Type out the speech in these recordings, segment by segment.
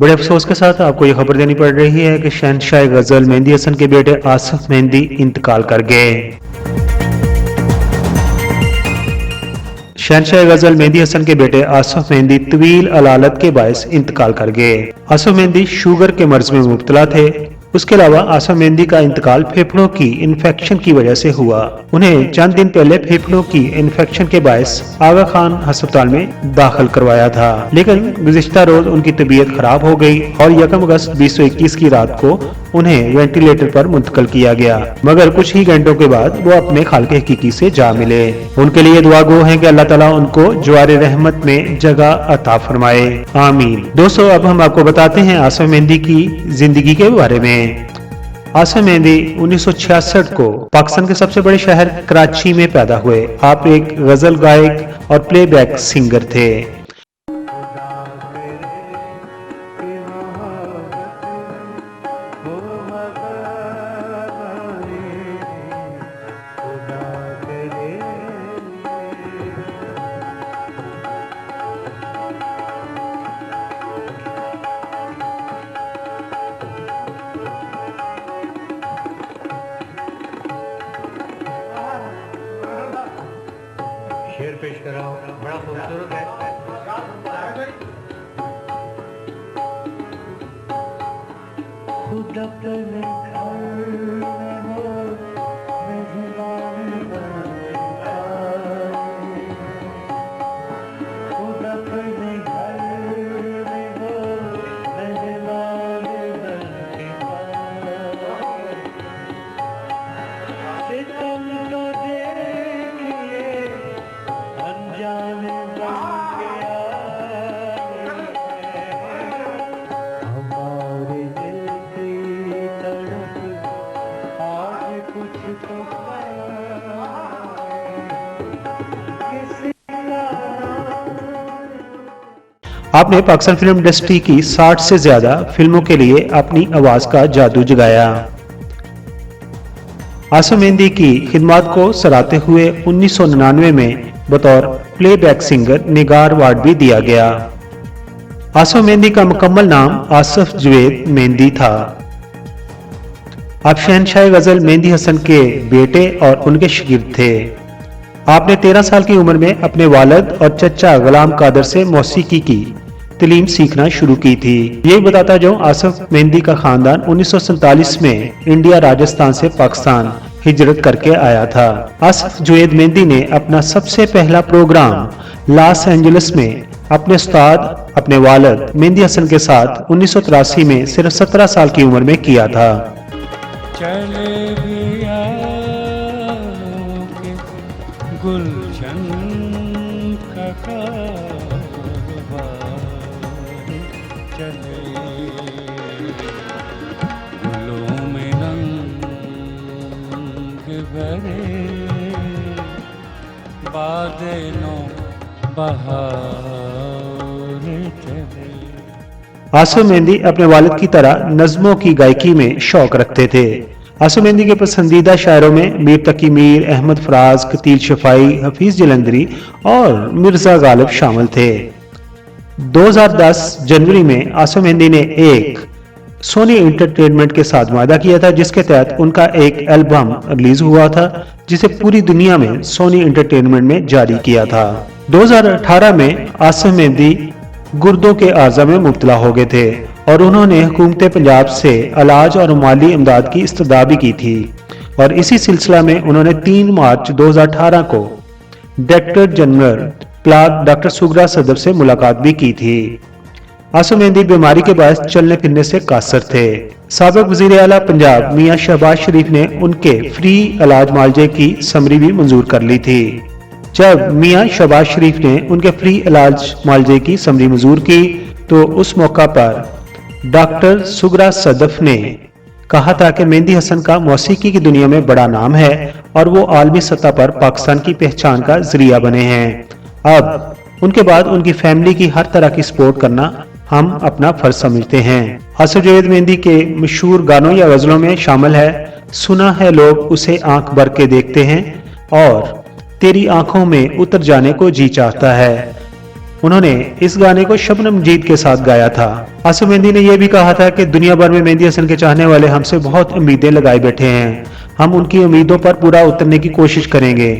बड़े अफसोस के साथ आपको ये खबर देनी पड़ रही है कि शहंशाह गजल मेहंदी हसन के बेटे आसिफ मेहंदी इंतकाल कर गए। शहंशाह गजल मेहंदी हसन के बेटे आसिफ मेहंदी तवील अलालत के बायस इंतकाल कर गए। आसिफ मेहंदी शुगर के मर्ज में मुब्तला थे। उसके अलावा आसिफ मेहंदी का इंतकाल फेफड़ों की इन्फेक्शन की वजह से हुआ। उन्हें चंद दिन पहले फेफड़ों की इन्फेक्शन के बायस आगा खान अस्पताल में दाखिल करवाया था, लेकिन गुज़िश्ता रोज उनकी तबीयत खराब हो गई और 1 अगस्त 2021 की रात को उन्हें वेंटिलेटर पर मुंतकिल किया गया, मगर कुछ ही घंटों के बाद वो अपने खालिक हकीकी से जा मिले। उनके लिए दुआ गो है कि अल्लाह ताला उनको जवारे रहमत में जगह अता फरमाए, आमीन। दोस्तों, अब हम आपको बताते हैं आसिफ मेहंदी की जिंदगी के बारे में। आसिफ मेहंदी 1966 को पाकिस्तान के सबसे बड़े शहर कराची में पैदा हुए। आप एक गजल गायक और प्लेबैक सिंगर थे। शेर पेश कर रहा हूँ, बड़ा खूबसूरत है। खुदा अपने घर में हो, मेहमान बन आए। खुदा अपने घर में हो, मेहमान बन आए। सितम तो देखिए अनजाने बन गया हमारे दिल की तड़प आज कुछ तो किसी आपने पाकिस्तान फिल्म इंडस्ट्री की 60 से ज्यादा फिल्मों के लिए अपनी आवाज का जादू जगाया। आसिफ मेहंदी की खिदमत को सराहते हुए 1999 में बतौर प्लेबैक सिंगर निगार अवार्ड भी दिया गया। आसिफ मेहंदी का मुकम्मल नाम आसिफ जुवेद मेहंदी था। आप शहंशाह गजल मेहंदी हसन के बेटे और उनके शागिर्द थे। आपने 13 साल की उम्र में अपने वालिद और चचा गुलाम कादर से मौसीकी की तालीम सीखना शुरू की थी। ये बताता जो आसिफ मेहंदी का खानदान 1947 में इंडिया राजस्थान से पाकिस्तान हिजरत करके आया था। आसिफ जुवेद मेहंदी ने अपना सबसे पहला प्रोग्राम लॉस एंजलिस में अपने उस्ताद अपने वालिद मेहंदी हसन के साथ 1983 में सिर्फ 17 साल की उम्र में किया था। चले भी आओगे गुलशन का कारोबार चले, गुलों में रंग भरे बादलों बहार चले। आसिफ मेहंदी अपने वालिद की तरह नज़्मों की गायकी में शौक रखते थे। आसिफ मेहंदी के पसंदीदा शायरों में मीर तकी मीर, अहमद फराज, कतील शफाई, हफीज जलंधरी और मिर्जा गालिब शामिल थे। 2010 जनवरी में आसिफ मेहंदी ने एक सोनी एंटरटेनमेंट के साथ वादा किया था, जिसके तहत उनका एक एल्बम रिलीज हुआ था, जिसे पूरी दुनिया में सोनी एंटरटेनमेंट में जारी किया था। 2018 में आसिफ मेहंदी गुर्दों के आर्जा में मुब्तला हो गए थे और उन्होंने हुकूमत पंजाब से इलाज और माली इमदाद की इस्तदा भी की थी। और इसी सिलसिला में उन्होंने 3 मार्च 2018 को डायरेक्टर जनरल प्लाग डॉक्टर सुगरा सदर से मुलाकात भी की थी। आसिफ मेहंदी बीमारी के बायस चलने फिरने से कासर थे। साबिक वजीर आला पंजाब मियां शहबाज शरीफ ने उनके फ्री इलाज मुआवजे की समरी भी मंजूर कर ली थी। जब मियां शहबाज शरीफ ने उनके फ्री इलाज मुआवजे की समरी मंजूर की तो उस मौका पर डॉक्टर सुगरा सदफ ने कहा था कि मेहंदी हसन का मौसीकी की दुनिया में बड़ा नाम है और वो आलमी सतह पर पाकिस्तान की पहचान का जरिया बने हैं। अब उनके बाद उनकी फैमिली की हर तरह की सपोर्ट करना हम अपना फर्ज समझते हैं। आसिफ जुवेद मेहंदी के मशहूर गानों या गजलों में शामिल है, सुना है लोग उसे आंख भर के देखते हैं और तेरी आंखों में उतर जाने को जी चाहता है। उन्होंने इस गाने को शबनम जीत के साथ गाया था। आसिफ मेहंदी ने यह भी कहा था कि दुनिया भर में मेहंदी हसन के चाहने वाले हमसे बहुत उम्मीदें लगाए बैठे हैं, हम उनकी उम्मीदों पर पूरा उतरने की कोशिश करेंगे।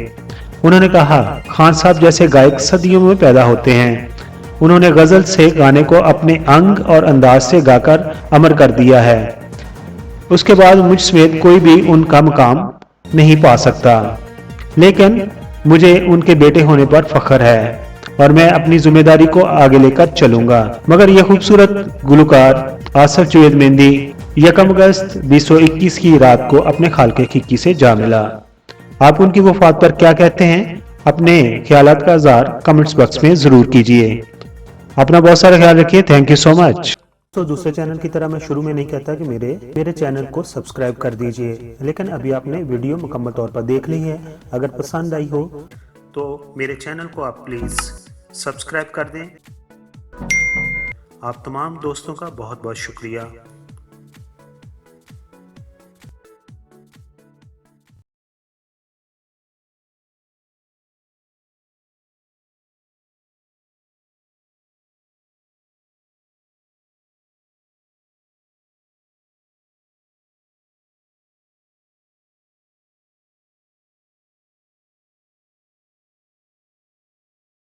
उन्होंने कहा, खान साहब जैसे गायक सदियों में पैदा होते हैं। उन्होंने गजल से गाने को अपने अंग और अंदाज से गाकर अमर कर दिया है। उसके बाद मुझ समेत कोई भी उनका मुकाम नहीं पा सकता, लेकिन मुझे उनके बेटे होने पर फख्र है और मैं अपनी जिम्मेदारी को आगे लेकर चलूंगा। मगर यह खूबसूरत गुलकार आसिफ जुवैद मेहंदी 1 अगस्त 2021 की रात को अपने खालके खिक्की से जा मिला। आप उनकी वफात पर क्या कहते हैं? अपने ख्यालात का इज़हार कमेंट्स बॉक्स में जरूर कीजिए। अपना बहुत सारा ख्याल रखिए। Thank you so much. तो दूसरे चैनल की तरह मैं शुरू में नहीं कहता कि मेरे चैनल को सब्सक्राइब कर दीजिए, लेकिन अभी आपने वीडियो मुकम्मल तौर पर देख ली है। अगर पसंद आई हो तो मेरे चैनल को आप प्लीज़ सब्सक्राइब कर दें। आप तमाम दोस्तों का बहुत बहुत शुक्रिया।